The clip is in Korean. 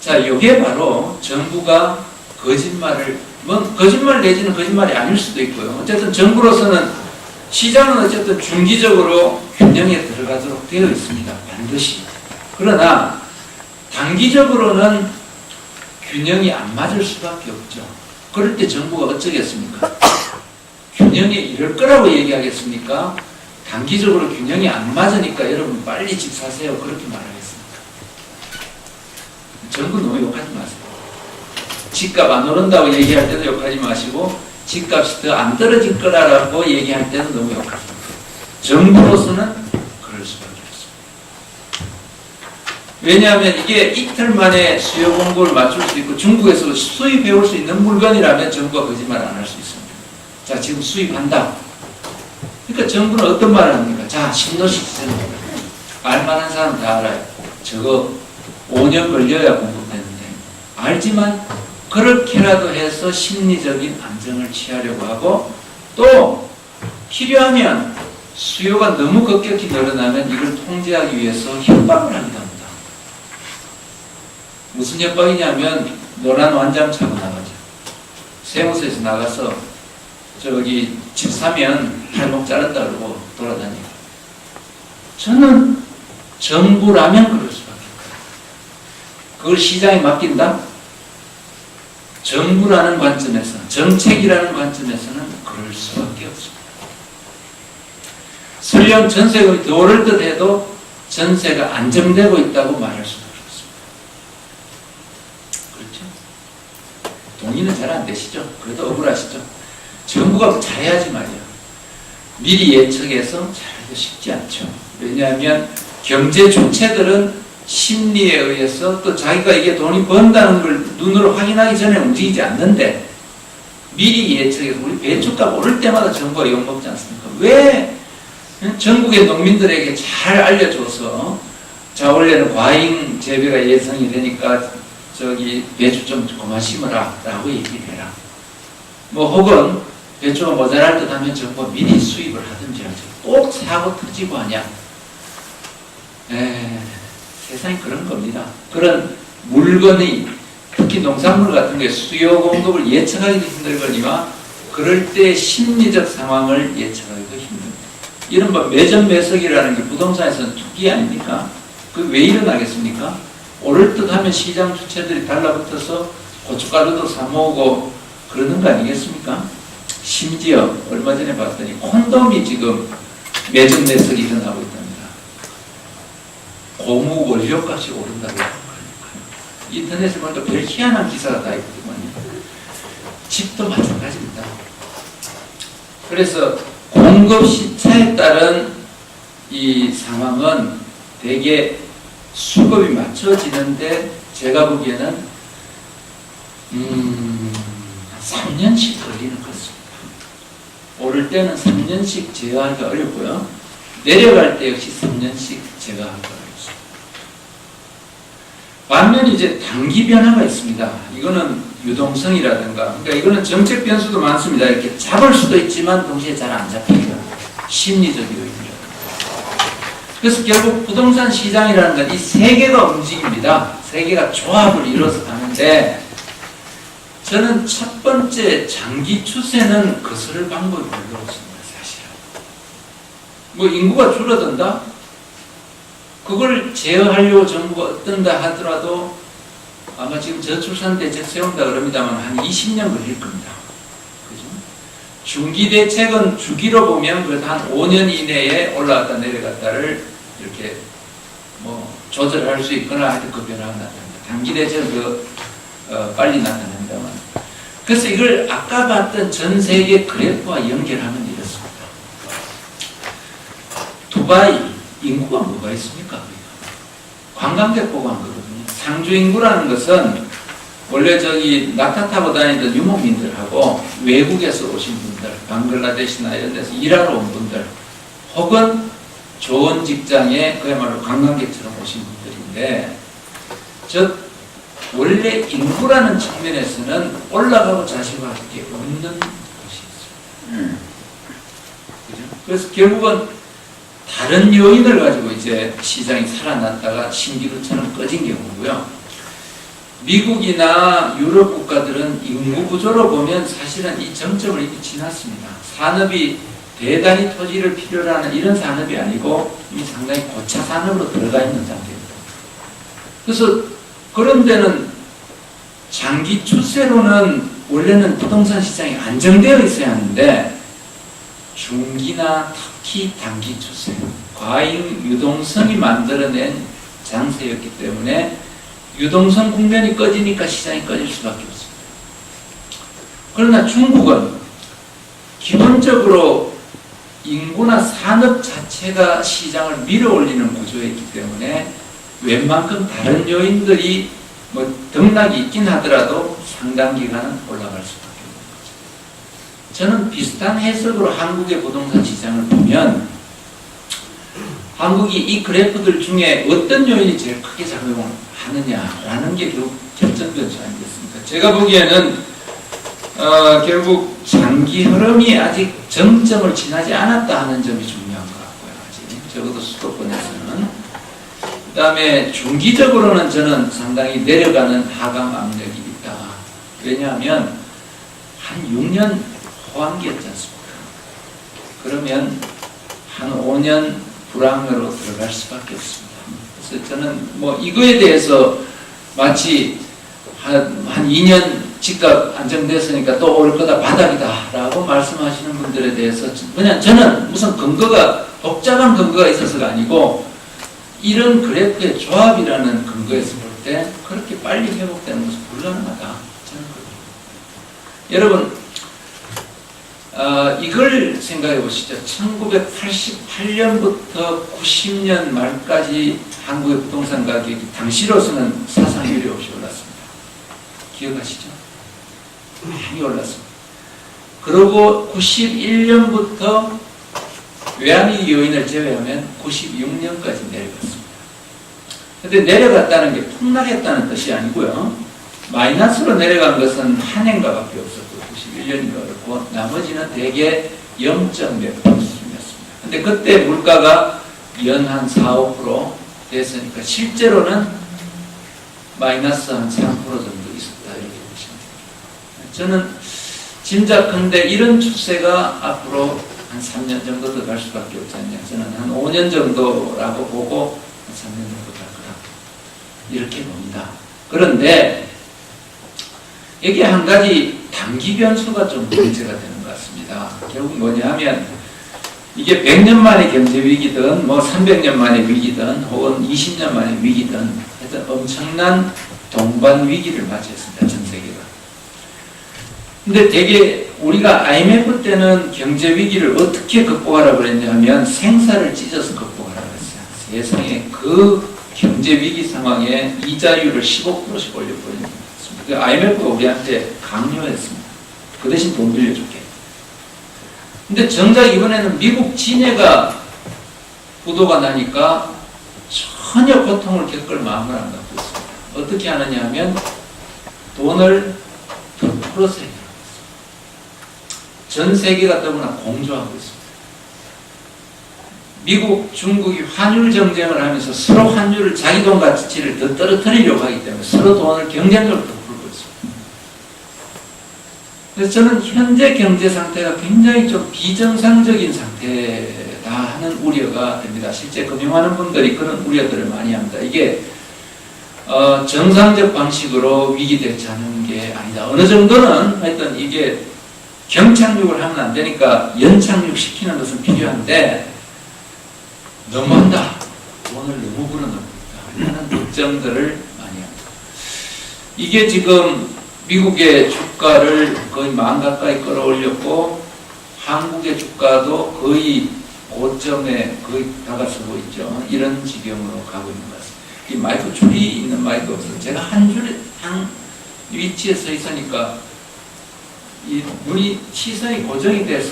자, 이게 바로 정부가 거짓말을, 뭐 거짓말 내지는 거짓말이 아닐 수도 있고요. 어쨌든 정부로서는 시장은 어쨌든 중기적으로 균형에 들어가도록 되어 있습니다. 반드시. 그러나 단기적으로는 균형이 안 맞을 수밖에 없죠. 그럴 때 정부가 어쩌겠습니까? 균형에 이를 거라고 얘기하겠습니까? 단기적으로 균형이 안 맞으니까 여러분 빨리 집 사세요. 그렇게 말하겠습니까? 정부 너무 욕하지 마세요. 집값 안 오른다고 얘기할 때도 욕하지 마시고 집값이 더 안 떨어질 거라고 얘기할 때도 너무 욕하지 마세요. 정부로서는 그럴 수밖에 없습니다. 왜냐하면 이게 이틀 만에 수요 공급을 맞출 수 있고 중국에서 수입해올 수 있는 물건이라면 정부가 거짓말 안 할 수 있습니다. 자, 지금 수입한다. 그러니까 정부는 어떤 말을 합니까? 자, 신도시 주세요. 알만한 사람 다 알아요. 저거 5년 걸려야 공급되는데. 알지만 그렇게라도 해서 심리적인 안정을 취하려고 하고 또 필요하면 수요가 너무 급격히 늘어나면 이걸 통제하기 위해서 협박을 하기도 합니다. 무슨 협박이냐면 노란 완장 차고 나가죠. 세무서에서 나가서 저기 집 사면 팔목 자른다 그러고 돌아다니고. 저는 정부라면 그럴 수밖에 없어요. 그걸 시장에 맡긴다? 정부라는 관점에서, 정책이라는 관점에서는 그럴 수밖에 없습니다. 설령 전세금이 더 오를 듯 해도 전세가 안정되고 있다고 말할 수는 없습니다. 그렇죠? 동의는 잘 안 되시죠? 그래도 억울하시죠? 정부가 잘해야지 말이야. 미리 예측해서 잘하기도 쉽지 않죠. 왜냐하면 경제 주체들은 심리에 의해서 또 자기가 이게 돈이 번다는 걸 눈으로 확인하기 전에 움직이지 않는데 미리 예측해서 우리 배추값 오를 때마다 정부가 욕먹지 않습니까? 왜 전국의 농민들에게 잘 알려줘서 자, 원래는 과잉 재배가 예상이 되니까 저기 배추 좀 그만 심어라 라고 얘기를 해라. 뭐 혹은 배추가 모자랄 듯 하면 정부가 미리 수입을 하든지 하죠. 꼭 사고 터지고 하냐. 세상이 그런 겁니다. 그런 물건이 특히 농산물 같은 게 수요 공급을 예측하기도 힘들거니와 그럴 때 심리적 상황을 예측하기도 힘듭니다. 이른바 매점 매석이라는 게 부동산에서는 투기 아닙니까? 그게 왜 일어나겠습니까? 오를 듯 하면 시장 주체들이 달라붙어서 고춧가루도 사모으고 그러는 거 아니겠습니까? 심지어 얼마 전에 봤더니 콘돔이 지금 매점 매석이 일어나고 있답니다. 고무 원료값이 오른다고. 인터넷에 보니까 별 희한한 기사가 다 있거든요. 집도 마찬가지입니다. 그래서 공급 시차에 따른 이 상황은 대개 수급이 맞춰지는데 제가 보기에는 3년씩 걸리는 것 같습니다. 오를 때는 3년씩 제어하기가 어렵고요. 내려갈 때 역시 3년씩 제어하기가 어렵습니다. 반면 이제 단기 변화가 있습니다. 이거는 유동성이라든가, 그러니까 이거는 정책 변수도 많습니다. 이렇게 잡을 수도 있지만 동시에 잘 안 잡힙니다. 심리적 요인이라든가. 그래서 결국 부동산 시장이라는 건 이 세 개가 움직입니다. 세 개가 조합을 이뤄서 가는데 저는 첫 번째 장기 추세는 거스를 방법이 별로 없습니다. 사실은. 뭐 인구가 줄어든다? 그걸 제어하려고 정부가 어떤다 하더라도 아마 지금 저출산 대책 세운다 그럽니다만 한 20년 걸릴 겁니다. 그죠? 중기 대책은 주기로 보면 그래도 한 5년 이내에 올라갔다 내려갔다를 이렇게 뭐 조절할 수 있거나 하여튼 그 변화가 나타납니다. 단기 대책은 빨리 나타납니다만. 그래서 이걸 아까 봤던 전 세계 그래프와 연결하면 이렇습니다. 두바이 인구가 뭐가 있습니까? 관광객 보고 한 거거든요. 상주 인구라는 것은 원래 저기 낙타 타고 다니던 유목민들하고 외국에서 오신 분들, 방글라데시나 이런 데서 일하러 온 분들, 혹은 좋은 직장에 그야말로 관광객처럼 오신 분들인데, 즉 원래 인구라는 측면에서는 올라가고 자시고 할 게 없는 것이 있습니다. 그죠? 그래서 결국은 다른 요인을 가지고 이제 시장이 살아났다가 신기루처럼 꺼진 경우고요. 미국이나 유럽 국가들은 인구 구조로 보면 사실은 이 정점을 이미 지났습니다. 산업이 대단히 토지를 필요로 하는 이런 산업이 아니고 이미 상당히 고차 산업으로 들어가 있는 상태입니다. 그래서 그런 데는 장기 추세로는 원래는 부동산 시장이 안정되어 있어야 하는데 중기나 특히 단기 추세, 과잉 유동성이 만들어낸 장세였기 때문에 유동성 국면이 꺼지니까 시장이 꺼질 수밖에 없습니다. 그러나 중국은 기본적으로 인구나 산업 자체가 시장을 밀어올리는 구조에 있기 때문에 웬만큼 다른 요인들이 뭐 등락이 있긴 하더라도 상당 기간은 올라갈 수밖에 없는 거죠. 저는 비슷한 해석으로 한국의 부동산 시장을 보면 한국이 이 그래프들 중에 어떤 요인이 제일 크게 작용을 하느냐라는 게 결국 결정 변수 아니겠습니까? 제가 보기에는 결국 장기 흐름이 아직 정점을 지나지 않았다 하는 점이 중요한 것 같고요. 아직 적어도 수도권에서는. 그 다음에 중기적으로는 저는 상당히 내려가는 하강 압력이 있다. 왜냐하면 한 6년 호황기였지 않습니까? 그러면 한 5년 불황으로 들어갈 수밖에 없습니다. 그래서 저는 뭐 이거에 대해서 마치 한 2년 집값 안정됐으니까 또 오를 거다 바닥이다 라고 말씀하시는 분들에 대해서 그냥 저는 무슨 근거가 복잡한 근거가 있어서가 아니고 이런 그래프의 조합이라는 근거에서 볼 때 그렇게 빨리 회복되는 것은 불가능하다 저는 그렇습니다. 여러분 이걸 생각해 보시죠. 1988년부터 90년 말까지 한국의 부동산 가격이 당시로서는 사상 유례 없이 올랐습니다. 기억하시죠? 많이 올랐습니다. 그리고 91년부터 외환위기 요인을 제외하면 96년까지 내려갔습니다. 근데 내려갔다는 게 폭락했다는 뜻이 아니고요. 마이너스로 내려간 것은 한 해인가밖에 없었고 91년인가 그렇고 나머지는 대개 0.몇% 수준이었습니다. 근데 그때 물가가 연 한 4, 5% 됐으니까 실제로는 마이너스 한 3% 정도 있었다 이렇게 보시면 됩니다. 저는 짐작컨대 이런 추세가 앞으로 한 3년 정도 더 갈 수밖에 없지 않냐. 저는 한 5년 정도라고 보고 한 3년 정도 갈 거다 이렇게 봅니다. 그런데 여기에 한 가지 단기 변수가 좀 문제가 되는 것 같습니다. 결국 뭐냐 하면 이게 100년 만의 경제 위기든 뭐 300년 만의 위기든 혹은 20년 만의 위기든 하여튼 엄청난 동반 위기를 맞이했습니다. 전 세계가. 근데 되게 우리가 IMF 때는 경제 위기를 어떻게 극복하라고 그랬냐면 생사를 찢어서 극복하라고 했어요. 세상에 그 경제 위기 상황에 이자율을 15%씩 올려버리는 거였습니다. 그 IMF가 우리한테 강요했습니다. 그 대신 돈 빌려줄게. 근데 정작 이번에는 미국 진해가 부도가 나니까 전혀 고통을 겪을 마음을 안 갖고 있습니다. 어떻게 하느냐 하면 돈을 더 풀어서 해요. 전 세계가 너무나 공조하고 있습니다. 미국, 중국이 환율 정쟁을 하면서 서로 환율을 자기 돈 가치를 더 떨어뜨리려고 하기 때문에 서로 돈을 경쟁적으로 더 풀고 있습니다. 그래서 저는 현재 경제 상태가 굉장히 좀 비정상적인 상태다 하는 우려가 됩니다. 실제 금융하는 분들이 그런 우려들을 많이 합니다. 이게 정상적 방식으로 위기 대처하는 게 아니다. 어느 정도는 하여튼 이게 경착륙을 하면 안 되니까 연착륙시키는 것은 필요한데 너무한다. 돈을 너무 불어넣는다. 하는 걱정들을 많이 합니다. 이게 지금 미국의 주가를 거의 10,000 가까이 끌어올렸고 한국의 주가도 거의 고점에 거의 다가서고 있죠. 이런 지경으로 가고 있는 것 같습니다. 이 마이크 줄이 있는 마이크 없어서 제가 한 위치에 서 있으니까 이 눈이 시선이 고정이 돼서